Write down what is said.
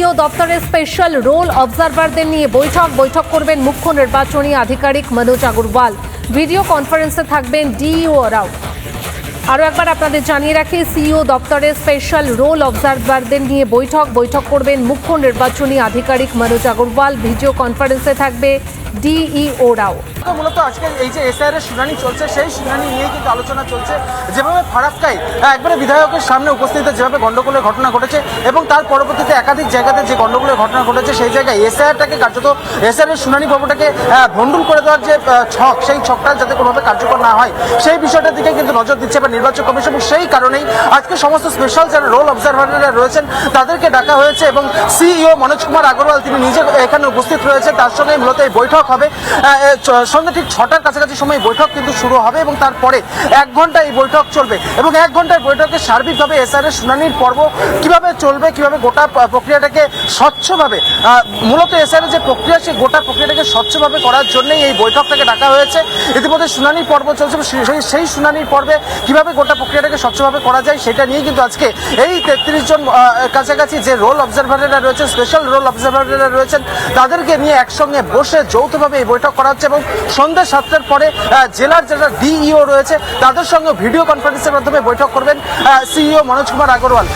CEO দপ্তরের special roll অবজারভারদের নিয়ে বৈঠক করবেন মুখ্য নির্বাচনী আধিকারিক মনোজ আগরওয়াল। ভিডিও কনফারেন্সে থাকবেন ডিইওরাও। আরও একবার আপনাদের জানিয়ে রাখি, সিইও দপ্তরের স্পেশাল রোল অবজারভারদের নিয়ে বৈঠক করবেন মুখ্য নির্বাচনী আধিকারিক মনোজ আগরওয়াল। ভিডিও কনফারেন্সে থাকবে ডিইওরাও। মূলত আজকে এই যে এসআইআর এর শুনানি চলছে, সেই শুনানি নিয়ে কিন্তু আলোচনা চলছে। যেভাবে ফারাক্কায় একবারে বিধায়কের সামনে উপস্থিতিতে যেভাবে গন্ডগোলের ঘটনা ঘটেছে এবং তার পরবর্তীতে একাধিক জায়গাতে যে গন্ডগোলের ঘটনা ঘটেছে, সেই জায়গায় এসআইআরটাকে কার্যত এসআইআর এর শুনানি পর্বটাকে ভণ্ডুল করে দেওয়ার যে ছক, সেই ছকটা যাতে কোনোভাবে কার্যকর না হয় সেই বিষয়টার দিকে কিন্তু নজর দিচ্ছে বা নির্বাচন কমিশন। এবং সেই কারণেই আজকে সমস্ত স্পেশাল যারা রোল অবজারভাররা রয়েছেন তাদেরকে ডাকা হয়েছে এবং সিইও মনোজ কুমার আগরওয়াল তিনি নিজে এখানে উপস্থিত রয়েছে। তার সঙ্গে মূলত এই বৈঠক হবে। সন্ধ্যা ঠিক 6টার কাছাকাছি সময় বৈঠক কিন্তু শুরু হবে এবং তারপরে 1 ঘন্টা এই বৈঠক চলবে এবং 1 ঘন্টার বৈঠকে সার্বিকভাবে এসআইআর এর শুনানির পর্ব কিভাবে চলবে, কিভাবে গোটা প্রক্রিয়াটাকে স্বচ্ছভাবে, মূলত এসআইআর যে প্রক্রিয়া সেই গোটা প্রক্রিয়াটাকে স্বচ্ছভাবে করার জন্যই এই বৈঠকটাকে ডাকা হয়েছে। ইতিমধ্যে শুনানির পর্ব চলছে, সেই শুনানির পর্বে কিভাবে গোটা প্রক্রিয়াটাকে স্বচ্ছভাবে করা যায় সেটা নিয়ে কিন্তু আজকে এই 33 জন কাছাকাছি যে রোল অবজারভাররা রয়েছে, স্পেশাল রোল অবজারভাররা রয়েছেন, তাদেরকে নিয়ে একসঙ্গে বসে যৌথভাবে এই বৈঠক করা হচ্ছে এবং সন্ধ্যা 7টার পরে জেলার যারা ডিইও রয়েছে তাদের সঙ্গে ভিডিও কনফারেন্সের মাধ্যমে বৈঠক করবেন সিইও মনোজ কুমার আগরওয়াল।